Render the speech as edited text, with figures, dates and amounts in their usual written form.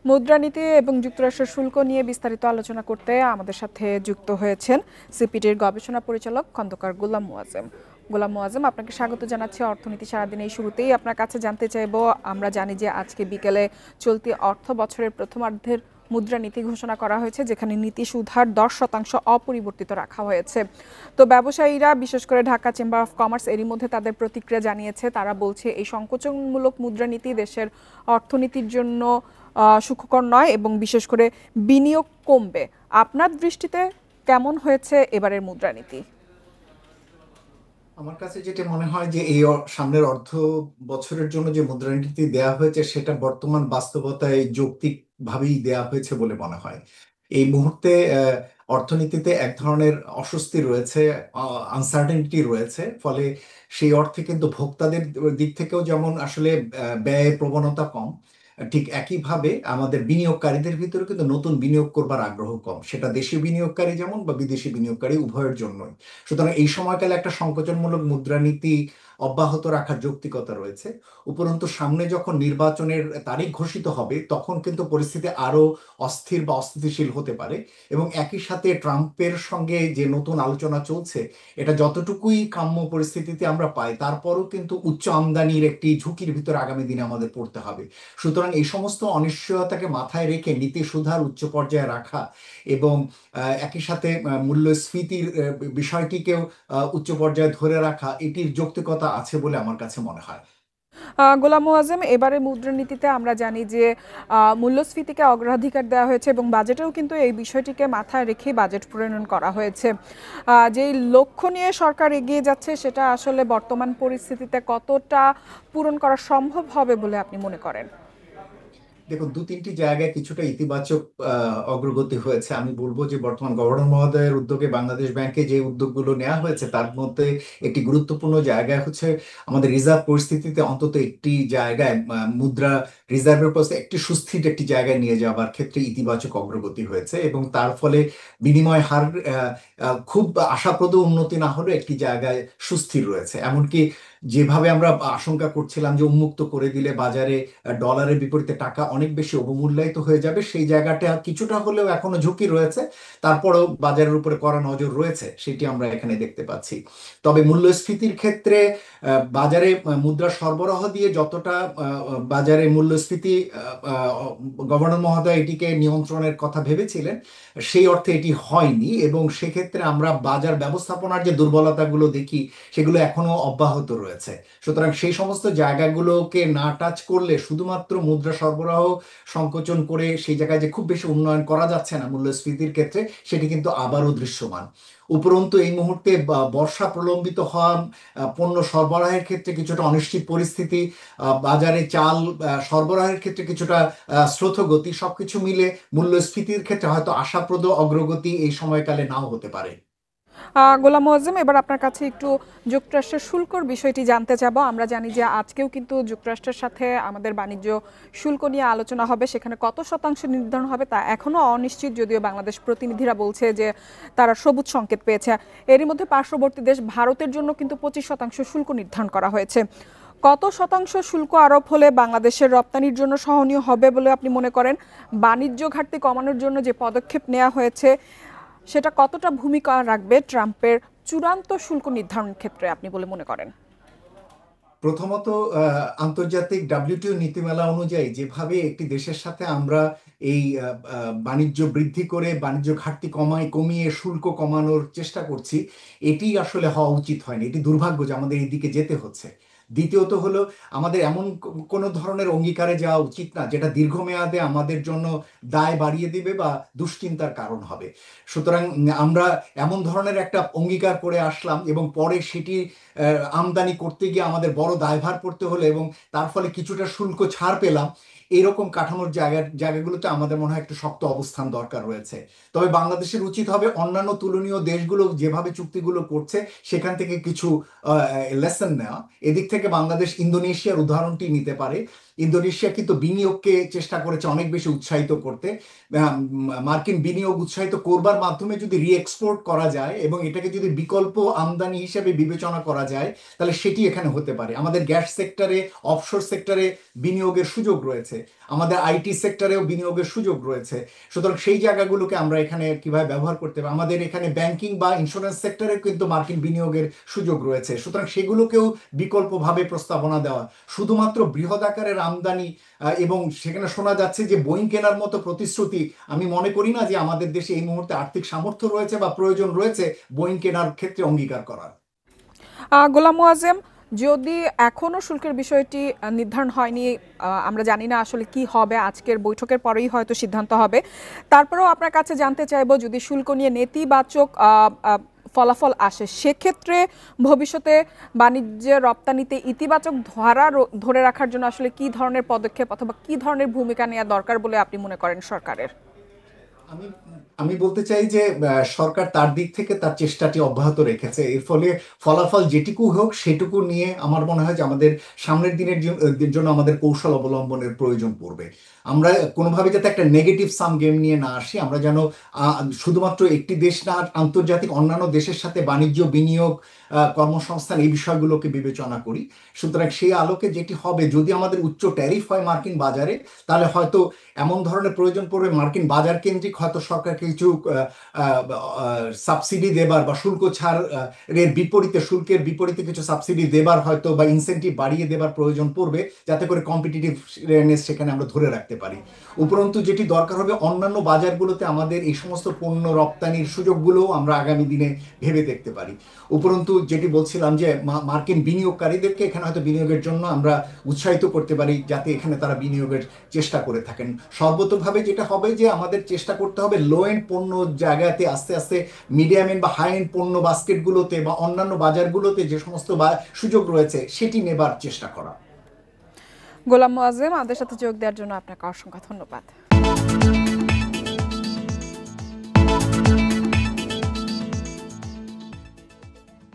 মুদ্রানীতি এবং যুক্তরাষ্ট্রের শুল্ক নিয়ে বিস্তারিত আলোচনা করতে আমাদের সাথে যুক্ত হয়েছেন সিপিডির গবেষণা পরিচালক খন্দকার গোলাম মোয়াজ্জেম। গোলাম মোয়াজ্জেম, আপনাকে স্বাগত জানাচ্ছি অর্থনীতি সারাদিন। এই শুরুতেই আপনার কাছে জানতে চাইব, আমরা জানি যে আজকে বিকেলে চলতি অর্থ বছরের প্রথমার্ধের মুদ্রানীতি ঘোষণা করা হয়েছে, যেখানে নীতি সুদহার 10% অপরিবর্তিত রাখা হয়েছে। তো ব্যবসায়ীরা, বিশেষ করে ঢাকা চেম্বার অফ কমার্স, এরই মধ্যে তাদের প্রতিক্রিয়া জানিয়েছে। তারা বলছে এই সংকোচনমূলক মুদ্রানীতি দেশের অর্থনীতির জন্য সুখকর নয় এবং বিশেষ করে বিনিয়োগ কমবে। আপনার দৃষ্টিতে কেমন হয়েছে এবারের মুদ্রানীতি? আমার কাছে যেটা মনে হয় যে এই সামনের অর্থ বছরের জন্য যে মুদ্রানীতি দেয়া হয়েছে সেটা বর্তমান বাস্তবতায় যৌক্তিক ভাবেই দেয়া হয়েছে বলে মনে হয়। এই মুহূর্তে অর্থনীতিতে এক ধরনের অস্বস্তি রয়েছে, আনসার্টেনিটি রয়েছে। ফলে সেই অর্থে কিন্তু ভোক্তাদের দিক থেকেও যেমন আসলে ব্যয়ের প্রবণতা কম, ঠিক একইভাবে আমাদের বিনিয়োগকারীদের ভিতরে কিন্তু নতুন বিনিয়োগ করবার আগ্রহ কম, সেটা দেশি বিনিয়োগকারী যেমন বা বিদেশি বিনিয়োগকারী উভয়ের জন্যই। সুতরাং এই সময়কালে একটা সংকোচনমূলক মুদ্রানীতি অব্যাহত রাখার যৌক্তিকতা রয়েছে। উপরন্তু সামনে যখন নির্বাচনের তারিখ ঘোষিত হবে তখন কিন্তু পরিস্থিতি আরো অস্থির বা অস্থিতিশীল হতে পারে। এবং একই সাথে ট্রাম্পের সঙ্গে যে নতুন আলোচনা চলছে, এটা যতটুকুই কাম্য পরিস্থিতিতে আমরা পাই, তারপরও কিন্তু উচ্চ আমদানির একটি ঝুঁকির ভিতরে আগামী দিনে আমাদের পড়তে হবে। সুতরাং এই সমস্ত অনিশ্চয়তাকে মাথায় রেখে নীতি সুধার উচ্চ পর্যায়ে রাখা এবং একই সাথে মূল্যস্ফীতির বিষয়টিকেও উচ্চ পর্যায়ে ধরে রাখা, এটির যৌক্তিকতা আছে বলে আমার কাছে মনে হয়। গোলাম মোয়াজ্জেম, এবারে মুদ্রানীতিতে আমরা জানি যে মূল্যস্ফীতিকে অগ্রাধিকার দেওয়া হয়েছে এবং বাজেটেও কিন্তু এই বিষয়টিকে মাথায় রেখে বাজেট প্রণয়ন করা হয়েছে। যেই লক্ষ্য নিয়ে সরকার এগিয়ে যাচ্ছে, সেটা আসলে বর্তমান পরিস্থিতিতে কতটা পূরণ করা সম্ভব হবে বলে আপনি মনে করেন? দেখুন, দু তিনটি জায়গায় কিছুটা ইতিবাচক অগ্রগতি হয়েছে। আমি বলবো যে বর্তমান গভর্নর মহোদয়ের উদ্যোগে বাংলাদেশ ব্যাংকে যে উদ্যোগগুলো নেওয়া হয়েছে তার মধ্যে একটি গুরুত্বপূর্ণ জায়গা হচ্ছে আমাদের রিজার্ভ পরিস্থিতিতে অন্তত একটি জায়গায় মুদ্রা রিজার্ভের পাশে একটি সুস্থির একটি জায়গায় নিয়ে যাওয়ার ক্ষেত্রে ইতিবাচক অগ্রগতি হয়েছে এবং তার ফলে বিনিময় হার খুব আশাপ্রদ উন্নতি না হলেও একটি জায়গায় সুস্থির রয়েছে। এমনকি যেভাবে আমরা আশঙ্কা করছিলাম যে উন্মুক্ত করে দিলে বাজারে ডলারের বিপরীতে টাকা অনেক বেশি অবমূল্যায়িত হয়ে যাবে, সেই জায়গাটা কিছুটা হলেও এখনো ঝুঁকি রয়েছে। তারপরেও বাজারের উপরে কড়া নজর রয়েছে, সেটি আমরা এখানে দেখতে পাচ্ছি। তবে মূল্যস্ফীতির ক্ষেত্রে বাজারে মুদ্রা সরবরাহ দিয়ে যতটা বাজারে মূল্যস্ফীতি গভর্নর মহোদয় এটিকে নিয়ন্ত্রণের কথা ভেবেছিলেন, সেই অর্থে এটি হয়নি এবং সেক্ষেত্রে আমরা বাজার ব্যবস্থাপনার যে দুর্বলতাগুলো দেখি সেগুলো এখনো অব্যাহত রয়েছে। সুতরাং সেই সমস্ত জায়গাগুলোকে না টাচ করলে, শুধুমাত্র মুদ্রা সরবরাহ সংকোচন করে সেই জায়গায় যে খুব বেশি উন্নয়ন করা যাচ্ছে না মূল্যস্ফীতির ক্ষেত্রে, সেটি কিন্তু আবারও দৃশ্যমান। উপরন্তু এই মুহূর্তে বর্ষা প্রলম্বিত হওয়া, পণ্য সরবরাহের ক্ষেত্রে কিছুটা অনিশ্চিত পরিস্থিতি, বাজারে চাল সরবরাহের ক্ষেত্রে কিছুটা স্রোতগতি, সবকিছু মিলে মূল্যস্ফীতির ক্ষেত্রে হয়তো আশাপ্রদ অগ্রগতি এই সময়কালে নাও হতে পারে। গোলাম মোয়াজ্জেম, এবার আপনার কাছে একটু যুক্তরাষ্ট্রের শুল্কর বিষয়টি জানতে চাবো। আমরা জানি যে আজকেও কিন্তু যুক্তরাষ্ট্রের সাথে আমাদের বাণিজ্য শুল্ক নিয়ে আলোচনা হবে। সেখানে কত শতাংশ নির্ধারণ হবে তা এখনও অনিশ্চিত, যদিও বাংলাদেশ প্রতিনিধিরা বলছে যে তারা সবুজ সংকেত পেয়েছে। এরই মধ্যে পার্শ্ববর্তী দেশ ভারতের জন্য কিন্তু 25% শুল্ক নির্ধারণ করা হয়েছে। কত শতাংশ শুল্ক আরোপ হলে বাংলাদেশের রপ্তানির জন্য সহনীয় হবে বলে আপনি মনে করেন? বাণিজ্য ঘাটতি কমানোর জন্য যে পদক্ষেপ নেওয়া হয়েছে, সেটা কতটা ভূমিকা রাখবে ট্রাম্পের চূড়ান্ত শুল্ক নির্ধারণের ক্ষেত্রে আপনি বলে মনে করেন? প্রথমত, আন্তর্জাতিক ডাব্লিউটিও নীতিমালা অনুযায়ী যেভাবে একটি দেশের সাথে আমরা এই বাণিজ্য বৃদ্ধি করে বাণিজ্য ঘাটতি কমিয়ে শুল্ক কমানোর চেষ্টা করছি, এটি আসলে হওয়া উচিত হয়নি। এটি দুর্ভাগ্য যে আমাদের এই দিকে যেতে হচ্ছে। দ্বিতীয়ত হলো, আমাদের এমন কোনো ধরনের অঙ্গীকারে যাওয়া উচিত না যেটা দীর্ঘমেয়াদে আমাদের জন্য দায় বাড়িয়ে দিবে বা দুশ্চিন্তার কারণ হবে। সুতরাং আমরা এমন ধরনের একটা অঙ্গীকার করে আসলাম এবং পরে সেটি আমদানি করতে গিয়ে আমাদের বড় দায়ভার পড়তে হলো এবং তার ফলে কিছুটা শুল্ক ছাড় পেলাম। এরকম কাঠামোর জায়গাগুলোতে আমাদের মনে হয় একটু শক্ত অবস্থান দরকার রয়েছে। তবে বাংলাদেশের উচিত হবে অন্যান্য তুলনীয় দেশগুলো যেভাবে চুক্তিগুলো করছে সেখান থেকে কিছু লেসন নেওয়া। এদিক থেকে বাংলাদেশ ইন্দোনেশিয়ার উদাহরণটি নিতে পারে, ইন্দোনেশিয়া কিন্তু বিনিয়োগকে চেষ্টা করেছে অনেক বেশি উৎসাহিত করতে। মার্কিন বিনিয়োগ উৎসাহিত করবার মাধ্যমে যদি রিএক্সপোর্ট করা যায় এবং এটাকে যদি বিকল্প আমদানি হিসেবে বিবেচনা করা যায়, তাহলে সেটি এখানে হতে পারে। আমাদের গ্যাস সেক্টরে, অফশোর সেক্টরে বিনিয়োগের সুযোগ রয়েছে, আমাদের আইটি সেক্টরেও বিনিয়োগের সুযোগ রয়েছে। সুতরাং সেই জায়গাগুলোকে আমরা এখানে কিভাবে ব্যবহার করতে পারি, আমাদের এখানে ব্যাংকিং বা ইন্স্যুরেন্স সেক্টরে কিন্তু মার্কিন বিনিয়োগের সুযোগ রয়েছে। সুতরাং সেগুলোকেও বিকল্পভাবে প্রস্তাবনা দেওয়া। শুধুমাত্র বৃহৎ আকারের আমদানি এবং সেখানে শোনা যাচ্ছে যে বোয়িং কেনার মতো প্রতিশ্রুতি, আমি মনে করি না যে আমাদের দেশে এই মুহূর্তে আর্থিক সামর্থ্য রয়েছে বা প্রয়োজন রয়েছে বোয়িং কেনার ক্ষেত্রে অঙ্গীকার করার। গোলাম মোয়াজ্জেম, যদি এখনো শুল্কের বিষয়টি নির্ধারণ হয়নি, আমরা জানি না আসলে কি হবে, আজকের বৈঠকের পরেই হয়তো সিদ্ধান্ত হবে, তারপরেও আপনার কাছে জানতে চাইবো, যদি শুল্ক নিয়ে নেতিবাচক ফলাফল আসে, সেক্ষেত্রে ভবিষ্যতে বাণিজ্যের রপ্তানিতে ইতিবাচক ধারা ধরে রাখার জন্য আসলে কি ধরনের পদক্ষেপ অথবা কি ধরনের ভূমিকা নেওয়া দরকার বলে আপনি মনে করেন সরকারের? আমি আমি বলতে চাই যে সরকার তার দিক থেকে তার চেষ্টাটি অব্যাহত রেখেছে। এর ফলে ফলাফল যেটুকু হোক সেটুকু নিয়ে আমার মনে হয় যে আমাদের সামনের দিনের জন্য আমাদের কৌশল অবলম্বনের প্রয়োজন পড়বে। আমরা কোনোভাবে যাতে একটা নেগেটিভ সাম গেম নিয়ে না আসি, আমরা যেন শুধুমাত্র একটি দেশ না, আন্তর্জাতিক অন্যান্য দেশের সাথে বাণিজ্য, বিনিয়োগ, কর্মসংস্থান এই বিষয়গুলোকে বিবেচনা করি। সুতরাং সেই আলোকে যেটি হবে, যদি আমাদের উচ্চ ট্যারিফ হয় মার্কিন বাজারে, তাহলে হয়তো এমন ধরনের প্রয়োজন পড়বে মার্কিন বাজার কেন্দ্রিক হয়তো সরকার কিছু সাবসিডি দেবার বা শুল্ক ছাড় এর বিপরীতে, শুল্কের বিপরীতে কিছু সাবসিডি দেবার হয়তো বা ইনসেন্টিভ বাড়িয়ে দেবার প্রয়োজন পড়বে, যাতে করে কম্পিটিটিভনেস সেখানে আমরা ধরে রাখতে পারি। উপরন্তু যেটি দরকার হবে, অন্যান্য বাজারগুলোতে আমাদের এই সমস্ত পণ্য রপ্তানির সুযোগগুলোও আমরা আগামী দিনে ভেবে দেখতে পারি। উপরন্তু যেটি বলছিলাম যে মার্কিন বিনিয়োগকারীদেরকে এখানে হয়তো বিনিয়োগের জন্য আমরা উৎসাহিত করতে পারি, যাতে এখানে তারা বিনিয়োগের চেষ্টা করে থাকেন। সর্বতোভাবে যেটা হবে যে আমাদের চেষ্টা করতে হবে লো এন্ড পণ্য জায়গাতে আস্তে আস্তে মিডিয়াম এন্ড বা হাই এন্ড পণ্য বাস্কেটগুলোতে বা অন্যান্য বাজারগুলোতে যে সমস্ত সুযোগ রয়েছে সেটি নেবার চেষ্টা করা। গোলাম মোয়াজ্জেম, আমাদের সাথে যোগ দেওয়ার জন্য আপনাকে অসংখ্য ধন্যবাদ।